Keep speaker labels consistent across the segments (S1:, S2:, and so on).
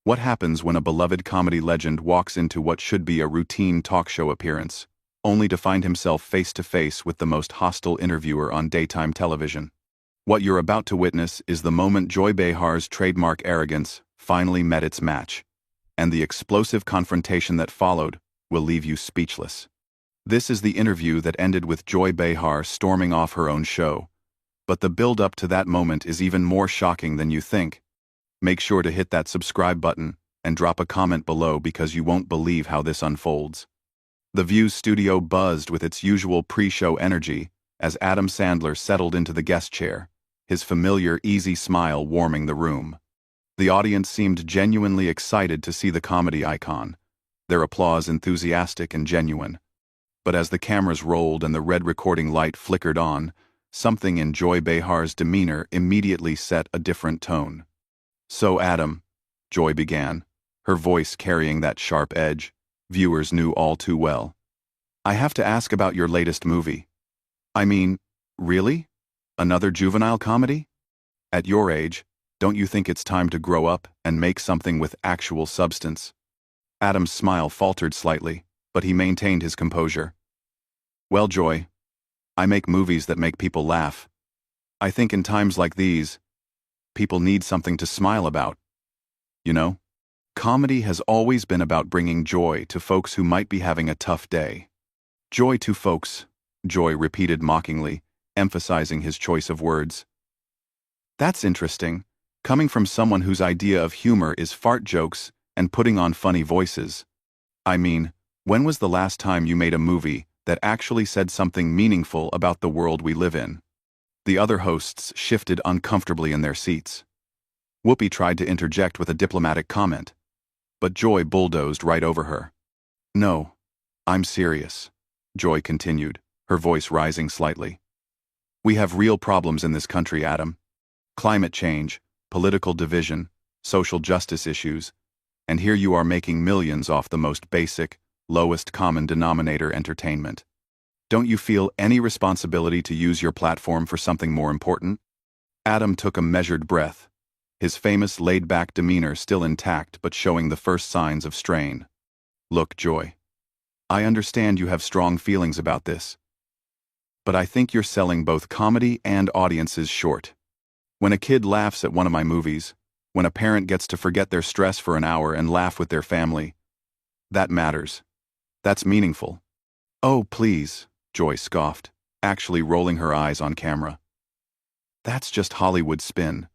S1: What happens when a beloved comedy legend walks into what should be a routine talk show appearance, only to find himself face to face with the most hostile interviewer on daytime television? What you're about to witness is the moment Joy Behar's trademark arrogance finally met its match, and the explosive confrontation that followed will leave you speechless. This is the interview that ended with Joy Behar storming off her own show, but the build-up to that moment is even more shocking than you think. Make sure to hit that subscribe button and drop a comment below because you won't believe how this unfolds. The View's studio buzzed with its usual pre-show energy as Adam Sandler settled into the guest chair, his familiar easy smile warming the room. The audience seemed genuinely excited to see the comedy icon, their applause enthusiastic and genuine. But as the cameras rolled and the red recording light flickered on, something in Joy Behar's demeanor immediately set a different tone. "So Adam," Joy began, her voice carrying that sharp edge viewers knew all too well, "I have to ask about your latest movie. I mean, really? Another juvenile comedy? At your age, don't you think it's time to grow up and make something with actual substance?" Adam's smile faltered slightly, but he maintained his composure. "Well, Joy, I make movies that make people laugh. I think in times like these, people need something to smile about. You know? Comedy has always been about bringing joy to folks who might be having a tough day." "Joy to folks," Joy repeated mockingly, emphasizing his choice of words. "That's interesting, coming from someone whose idea of humor is fart jokes and putting on funny voices. I mean, when was the last time you made a movie that actually said something meaningful about the world we live in?" The other hosts shifted uncomfortably in their seats. Whoopi tried to interject with a diplomatic comment, but Joy bulldozed right over her. "No, I'm serious," Joy continued, her voice rising slightly. "We have real problems in this country, Adam. Climate change, political division, social justice issues, and here you are making millions off the most basic, lowest common denominator entertainment. Don't you feel any responsibility to use your platform for something more important?" Adam took a measured breath, his famous laid-back demeanor still intact but showing the first signs of strain. "Look, Joy, I understand you have strong feelings about this, but I think you're selling both comedy and audiences short. When a kid laughs at one of my movies, when a parent gets to forget their stress for an hour and laugh with their family, that matters. That's meaningful." "Oh, please," Joy scoffed, actually rolling her eyes on camera. "That's just Hollywood spin.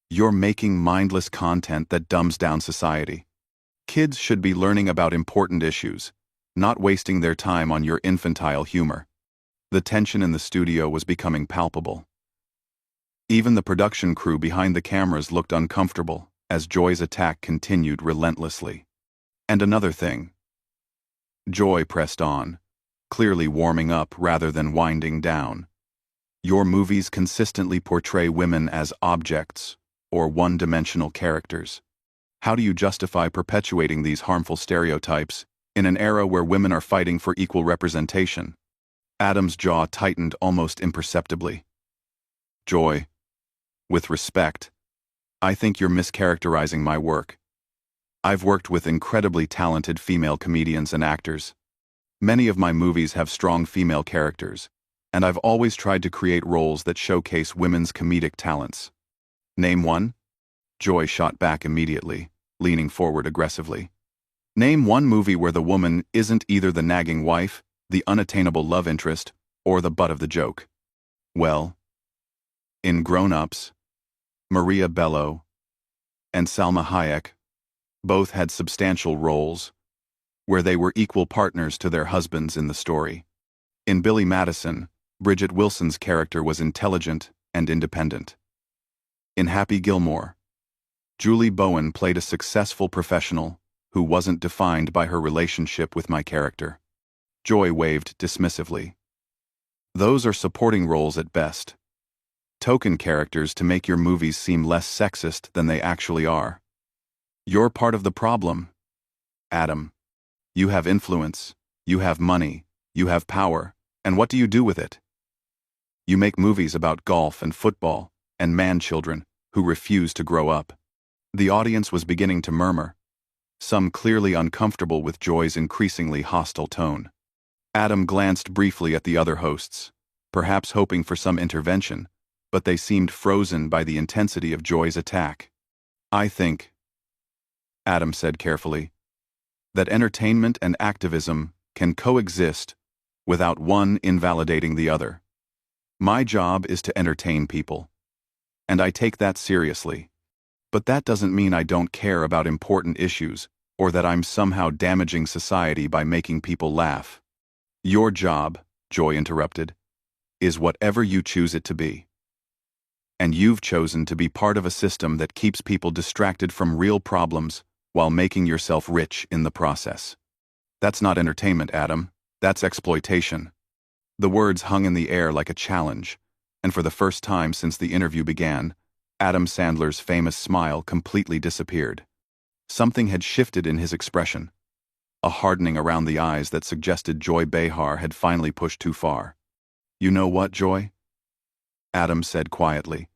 S1: You're making mindless content that dumbs down society. Kids should be learning about important issues, not wasting their time on your infantile humor." The tension in the studio was becoming palpable. Even the production crew behind the cameras looked uncomfortable as Joy's attack continued relentlessly. "And another thing," Joy pressed on, clearly warming up rather than winding down. "Your movies consistently portray women as objects or one-dimensional characters. How do you justify perpetuating these harmful stereotypes in an era where women are fighting for equal representation?" Adam's jaw tightened almost imperceptibly. "Joy, with respect, I think you're mischaracterizing my work. I've worked with incredibly talented female comedians and actors. Many of my movies have strong female characters, and I've always tried to create roles that showcase women's comedic talents. Name one?" Joy shot back immediately, leaning forward aggressively. "Name one movie where the woman isn't either the nagging wife, the unattainable love interest, or the butt of the joke." "Well, in Grown Ups, Maria Bello and Salma Hayek both had substantial roles where they were equal partners to their husbands in the story. In Billy Madison, Bridget Wilson's character was intelligent and independent. In Happy Gilmore, Julie Bowen played a successful professional who wasn't defined by her relationship with my character." Joy waved dismissively. "Those are supporting roles at best. Token characters to make your movies seem less sexist than they actually are. You're part of the problem, Adam. You have influence, you have money, you have power, and what do you do with it? You make movies about golf and football and man-children who refuse to grow up. The audience was beginning to murmur, some clearly uncomfortable with Joy's increasingly hostile tone. Adam glanced briefly at the other hosts, perhaps hoping for some intervention, but they seemed frozen by the intensity of Joy's attack. "I think," Adam said carefully, "that entertainment and activism can coexist without one invalidating the other. My job is to entertain people, and I take that seriously. But that doesn't mean I don't care about important issues or that I'm somehow damaging society by making people laugh." "Your job," Joy interrupted, "is whatever you choose it to be. And you've chosen to be part of a system that keeps people distracted from real problems while making yourself rich in the process. That's not entertainment, Adam. That's exploitation." The words hung in the air like a challenge, and for the first time since the interview began, Adam Sandler's famous smile completely disappeared. Something had shifted in his expression, a hardening around the eyes that suggested Joy Behar had finally pushed too far. "You know what, Joy?" Adam said quietly,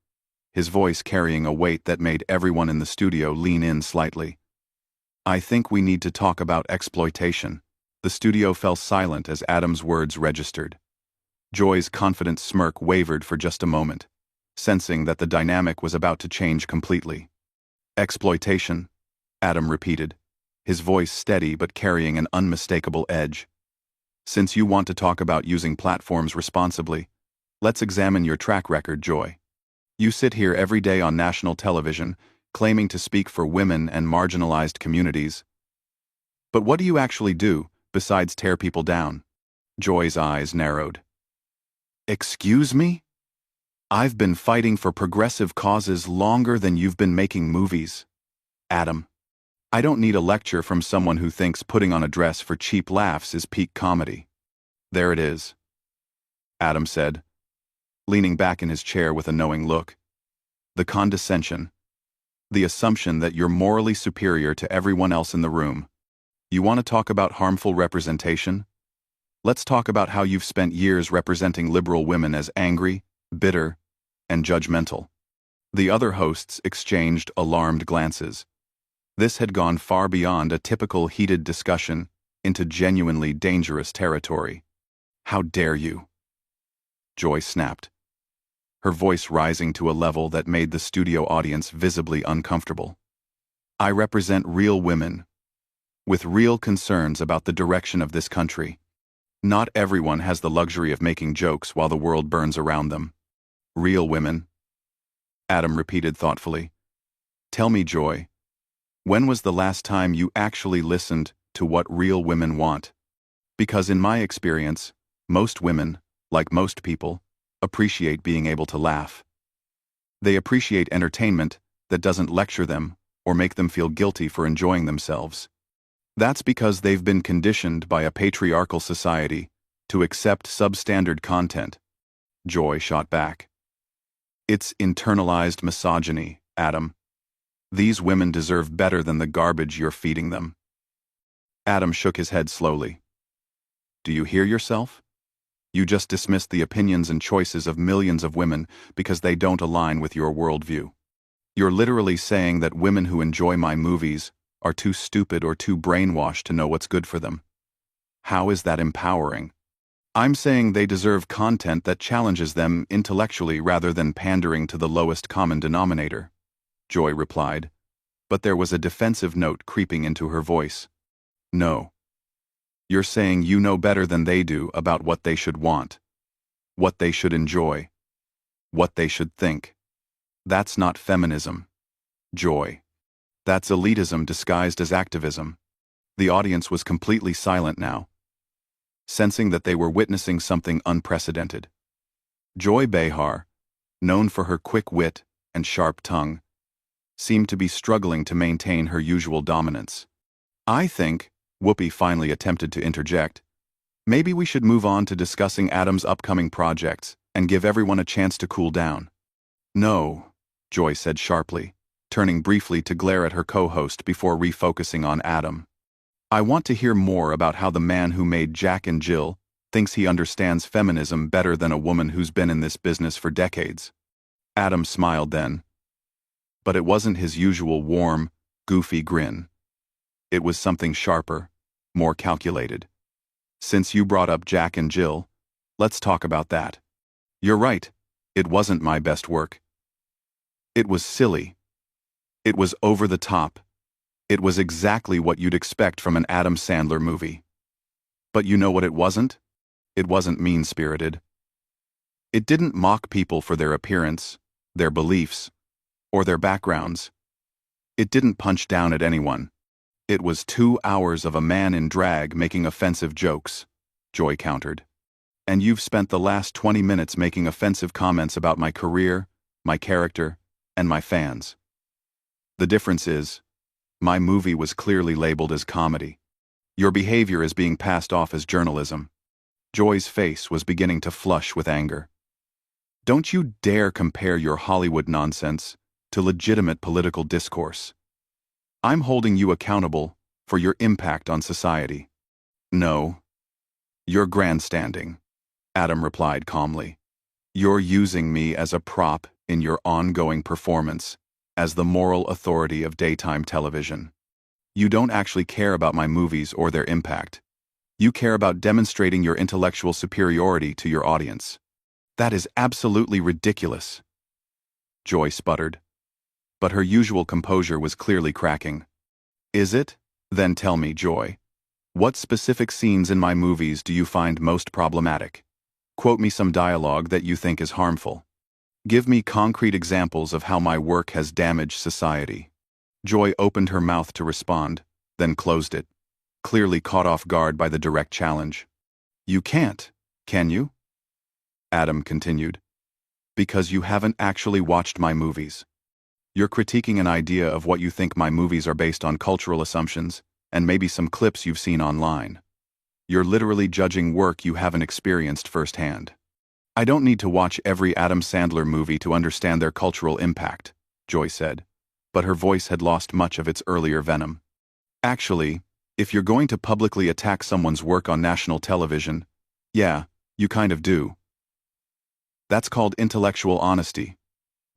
S1: his voice carrying a weight that made everyone in the studio lean in slightly. "I think we need to talk about exploitation." The studio fell silent as Adam's words registered. Joy's confident smirk wavered for just a moment, sensing that the dynamic was about to change completely. "Exploitation," Adam repeated, his voice steady but carrying an unmistakable edge. "Since you want to talk about using platforms responsibly, let's examine your track record, Joy. You sit here every day on national television, claiming to speak for women and marginalized communities. But what do you actually do, besides tear people down?" Joy's eyes narrowed. "Excuse me? I've been fighting for progressive causes longer than you've been making movies. Adam, I don't need a lecture from someone who thinks putting on a dress for cheap laughs is peak comedy." "There it is," Adam said, leaning back in his chair with a knowing look. "The condescension. The assumption that you're morally superior to everyone else in the room. You want to talk about harmful representation? Let's talk about how you've spent years representing liberal women as angry, bitter, and judgmental." The other hosts exchanged alarmed glances. This had gone far beyond a typical heated discussion into genuinely dangerous territory. "How dare you?" Joy snapped, her voice rising to a level that made the studio audience visibly uncomfortable. "I represent real women, with real concerns about the direction of this country. Not everyone has the luxury of making jokes while the world burns around them. Real women," Adam repeated thoughtfully. "Tell me, Joy, when was the last time you actually listened to what real women want? Because in my experience, most women, like most people, appreciate being able to laugh. They appreciate entertainment that doesn't lecture them or make them feel guilty for enjoying themselves. That's because they've been conditioned by a patriarchal society to accept substandard content." Joy shot back. "It's internalized misogyny, Adam. These women deserve better than the garbage you're feeding them." Adam shook his head slowly. "Do you hear yourself? You just dismissed the opinions and choices of millions of women because they don't align with your worldview. You're literally saying that women who enjoy my movies are too stupid or too brainwashed to know what's good for them. How is that empowering? I'm saying they deserve content that challenges them intellectually rather than pandering to the lowest common denominator," Joy replied, but there was a defensive note creeping into her voice. "No. You're saying you know better than they do about what they should want, what they should enjoy, what they should think. That's not feminism, Joy. That's elitism disguised as activism." The audience was completely silent now, sensing that they were witnessing something unprecedented. Joy Behar, known for her quick wit and sharp tongue, seemed to be struggling to maintain her usual dominance. "I think," Whoopi finally attempted to interject, "maybe we should move on to discussing Adam's upcoming projects and give everyone a chance to cool down." "No," Joy said sharply, turning briefly to glare at her co-host before refocusing on Adam. "I want to hear more about how the man who made Jack and Jill thinks he understands feminism better than a woman who's been in this business for decades." Adam smiled then, But it wasn't his usual warm, goofy grin. It was something sharper, more calculated. Since you brought up Jack and Jill, let's talk about that. You're right, it wasn't my best work. It was silly. It was over the top. It was exactly what you'd expect from an Adam Sandler movie. But you know what it wasn't? It wasn't mean-spirited. It didn't mock people for their appearance, their beliefs, or their backgrounds. It didn't punch down at anyone. It was 2 hours of a man in drag making offensive jokes, Joy countered. And you've spent the last 20 minutes making offensive comments about my career, my character, and my fans. The difference is, my movie was clearly labeled as comedy. Your behavior is being passed off as journalism. Joy's face was beginning to flush with anger. Don't you dare compare your Hollywood nonsense to legitimate political discourse. I'm holding you accountable for your impact on society. No. You're grandstanding, Adam replied calmly. You're using me as a prop in your ongoing performance as the moral authority of daytime television. You don't actually care about my movies or their impact. You care about demonstrating your intellectual superiority to your audience. That is absolutely ridiculous. Joy sputtered. But her usual composure was clearly cracking. Is it? Then tell me, Joy. What specific scenes in my movies do you find most problematic? Quote me some dialogue that you think is harmful. Give me concrete examples of how my work has damaged society. Joy opened her mouth to respond, then closed it, clearly caught off guard by the direct challenge. You can't, can you? Adam continued. Because you haven't actually watched my movies. You're critiquing an idea of what you think my movies are based on cultural assumptions, and maybe some clips you've seen online. You're literally judging work you haven't experienced firsthand. I don't need to watch every Adam Sandler movie to understand their cultural impact, Joy said, but her voice had lost much of its earlier venom. Actually, if you're going to publicly attack someone's work on national television, yeah, you kind of do. That's called intellectual honesty.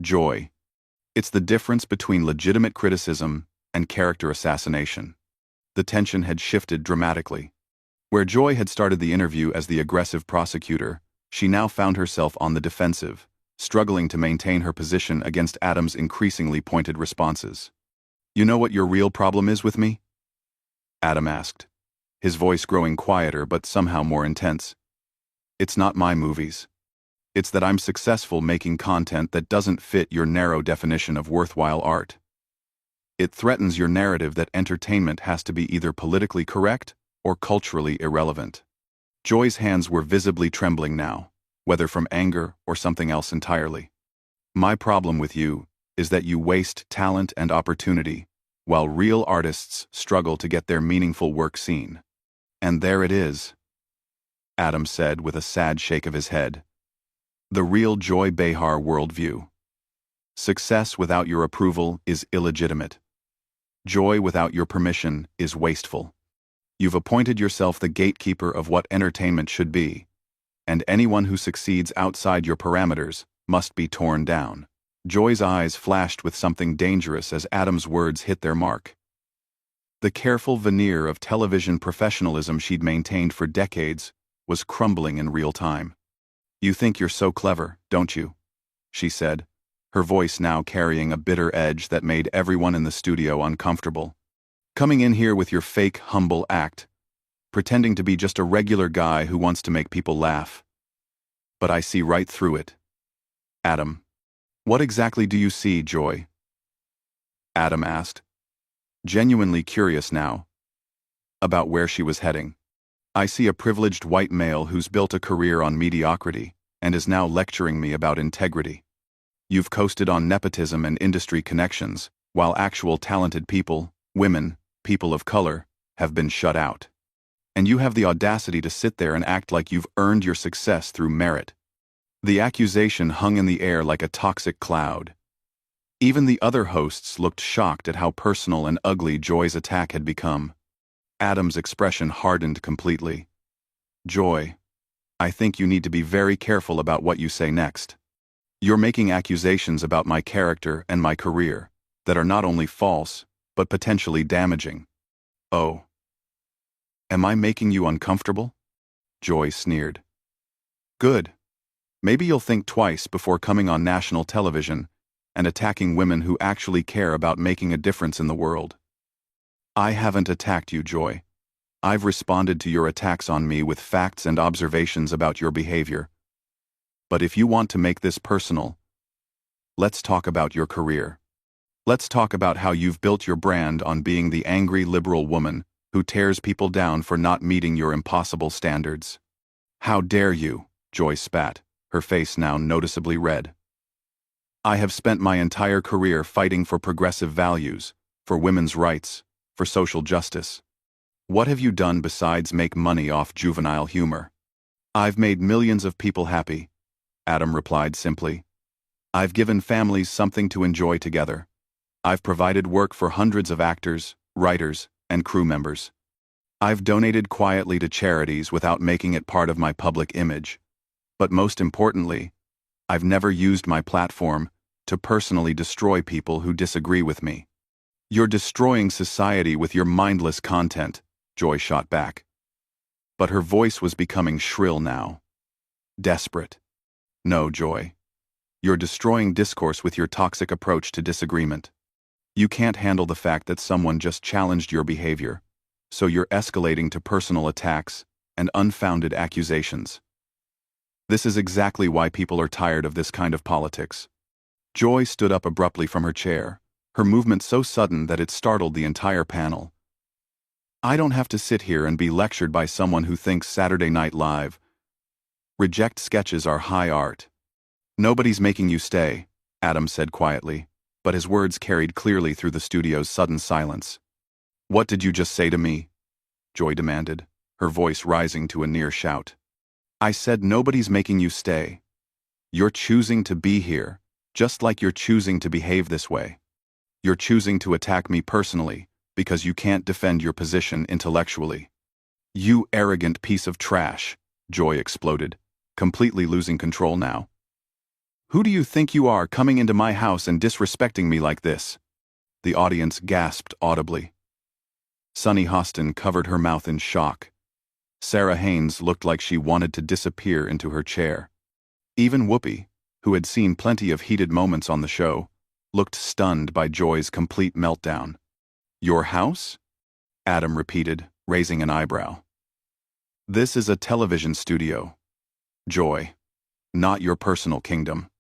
S1: Joy. It's the difference between legitimate criticism and character assassination. The tension had shifted dramatically. Where Joy had started the interview as the aggressive prosecutor, she now found herself on the defensive, struggling to maintain her position against Adam's increasingly pointed responses. You know what your real problem is with me? Adam asked, his voice growing quieter but somehow more intense. It's not my movies. It's that I'm successful making content that doesn't fit your narrow definition of worthwhile art. It threatens your narrative that entertainment has to be either politically correct or culturally irrelevant. Joy's hands were visibly trembling now, whether from anger or something else entirely. My problem with you is that you waste talent and opportunity, while real artists struggle to get their meaningful work seen. And there it is, Adam said with a sad shake of his head. The real Joy Behar worldview. Success without your approval is illegitimate. Joy without your permission is wasteful. You've appointed yourself the gatekeeper of what entertainment should be, and anyone who succeeds outside your parameters must be torn down. Joy's eyes flashed with something dangerous as Adam's words hit their mark. The careful veneer of television professionalism she'd maintained for decades was crumbling in real time. You think you're so clever, don't you? She said, her voice now carrying a bitter edge that made everyone in the studio uncomfortable. Coming in here with your fake, humble act, pretending to be just a regular guy who wants to make people laugh. But I see right through it. Adam. What exactly do you see, Joy? Adam asked, genuinely curious now about where she was heading. I see a privileged white male who's built a career on mediocrity and is now lecturing me about integrity. You've coasted on nepotism and industry connections, while actual talented people, women, people of color, have been shut out. And you have the audacity to sit there and act like you've earned your success through merit. The accusation hung in the air like a toxic cloud. Even the other hosts looked shocked at how personal and ugly Joy's attack had become. Adam's expression hardened completely. Joy, I think you need to be very careful about what you say next. You're making accusations about my character and my career, that are not only false, but potentially damaging. Oh. Am I making you uncomfortable? Joy sneered. Good. Maybe you'll think twice before coming on national television and attacking women who actually care about making a difference in the world. I haven't attacked you, Joy. I've responded to your attacks on me with facts and observations about your behavior. But if you want to make this personal, let's talk about your career. Let's talk about how you've built your brand on being the angry liberal woman who tears people down for not meeting your impossible standards. How dare you, Joy spat, her face now noticeably red. I have spent my entire career fighting for progressive values, for women's rights, for social justice. What have you done besides make money off juvenile humor? I've made millions of people happy, Adam replied simply. I've given families something to enjoy together. I've provided work for hundreds of actors, writers, and crew members. I've donated quietly to charities without making it part of my public image. But most importantly, I've never used my platform to personally destroy people who disagree with me. You're destroying society with your mindless content, Joy shot back. But her voice was becoming shrill now. Desperate. No, Joy. You're destroying discourse with your toxic approach to disagreement. You can't handle the fact that someone just challenged your behavior, so you're escalating to personal attacks and unfounded accusations. This is exactly why people are tired of this kind of politics. Joy stood up abruptly from her chair, her movement so sudden that it startled the entire panel. I don't have to sit here and be lectured by someone who thinks Saturday Night Live reject sketches are high art. Nobody's making you stay, Adam said quietly, but his words carried clearly through the studio's sudden silence. What did you just say to me? Joy demanded, her voice rising to a near shout. I said nobody's making you stay. You're choosing to be here, just like you're choosing to behave this way. You're choosing to attack me personally, because you can't defend your position intellectually. You arrogant piece of trash, Joy exploded, completely losing control now. Who do you think you are coming into my house and disrespecting me like this? The audience gasped audibly. Sunny Hostin covered her mouth in shock. Sarah Haynes looked like she wanted to disappear into her chair. Even Whoopi, who had seen plenty of heated moments on the show, looked stunned by Joy's complete meltdown. Your house? Adam repeated, raising an eyebrow. This is a television studio, Joy, not your personal kingdom.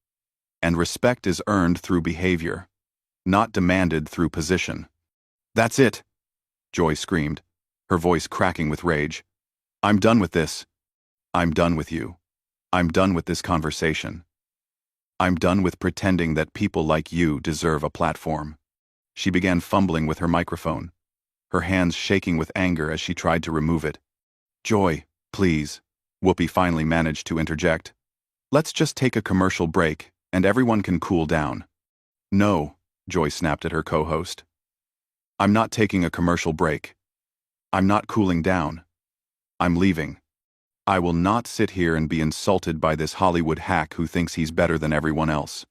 S1: And respect is earned through behavior, not demanded through position. That's it, Joy screamed, her voice cracking with rage. I'm done with this. I'm done with you. I'm done with this conversation. I'm done with pretending that people like you deserve a platform. She began fumbling with her microphone, her hands shaking with anger as she tried to remove it. Joy, please, Whoopi finally managed to interject. Let's just take a commercial break, and everyone can cool down. No, Joy snapped at her co-host. I'm not taking a commercial break. I'm not cooling down. I'm leaving. I will not sit here and be insulted by this Hollywood hack who thinks he's better than everyone else.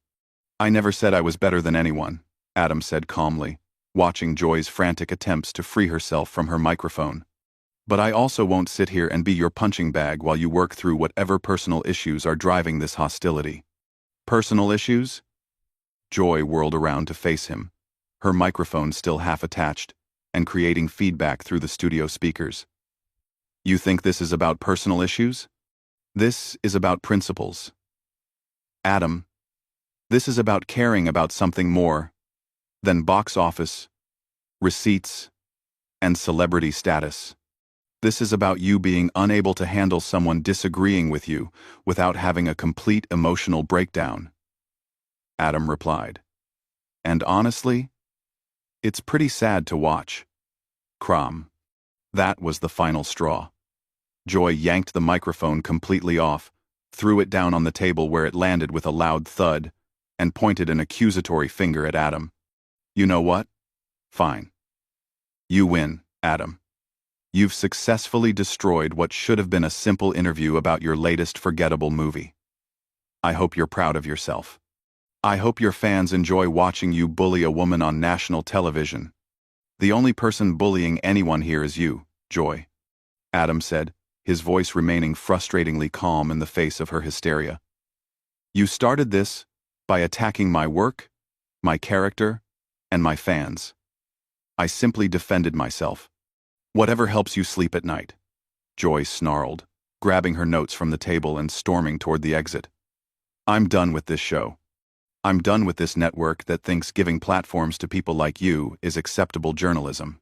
S1: I never said I was better than anyone, Adam said calmly, watching Joy's frantic attempts to free herself from her microphone. But I also won't sit here and be your punching bag while you work through whatever personal issues are driving this hostility. Personal issues? Joy whirled around to face him, her microphone still half attached, and creating feedback through the studio speakers. You think this is about personal issues? This is about principles. Adam, this is about caring about something more than box office, receipts, and celebrity status. This is about you being unable to handle someone disagreeing with you without having a complete emotional breakdown. Adam replied. And honestly, it's pretty sad to watch. Crom. That was the final straw. Joy yanked the microphone completely off, threw it down on the table where it landed with a loud thud, and pointed an accusatory finger at Adam. You know what? Fine. You win, Adam. You've successfully destroyed what should have been a simple interview about your latest forgettable movie. I hope you're proud of yourself. I hope your fans enjoy watching you bully a woman on national television. The only person bullying anyone here is you, Joy," Adam said, his voice remaining frustratingly calm in the face of her hysteria. "You started this by attacking my work, my character, and my fans. I simply defended myself. Whatever helps you sleep at night," Joy snarled, grabbing her notes from the table and storming toward the exit. "I'm done with this show. I'm done with this network that thinks giving platforms to people like you is acceptable journalism."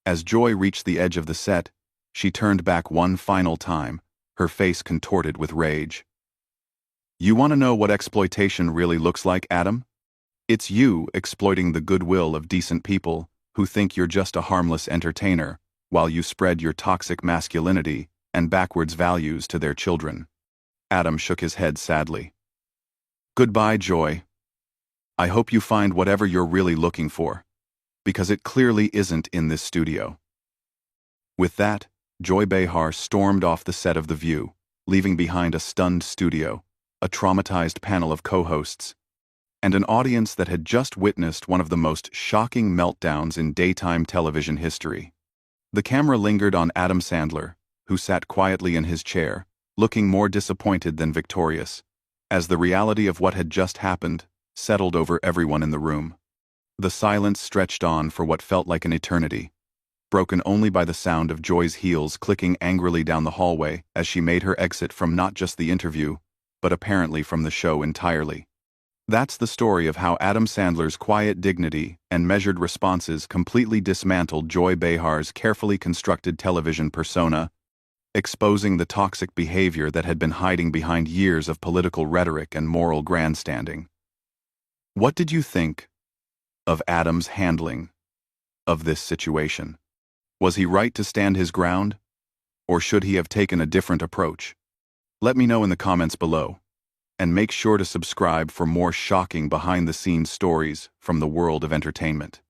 S1: As Joy reached the edge of the set, she turned back one final time, her face contorted with rage. "You want to know what exploitation really looks like, Adam? It's you exploiting the goodwill of decent people who think you're just a harmless entertainer while you spread your toxic masculinity and backwards values to their children." Adam shook his head sadly. "Goodbye, Joy. I hope you find whatever you're really looking for, because it clearly isn't in this studio." With that, Joy Behar stormed off the set of The View, leaving behind a stunned studio, a traumatized panel of co-hosts, and an audience that had just witnessed one of the most shocking meltdowns in daytime television history. The camera lingered on Adam Sandler, who sat quietly in his chair, looking more disappointed than victorious, as the reality of what had just happened settled over everyone in the room. The silence stretched on for what felt like an eternity, broken only by the sound of Joy's heels clicking angrily down the hallway as she made her exit from not just the interview, but apparently from the show entirely. That's the story of how Adam Sandler's quiet dignity and measured responses completely dismantled Joy Behar's carefully constructed television persona, exposing the toxic behavior that had been hiding behind years of political rhetoric and moral grandstanding. What did you think of Adam's handling of this situation? Was he right to stand his ground, or should he have taken a different approach? Let me know in the comments below, and make sure to subscribe for more shocking behind-the-scenes stories from the world of entertainment.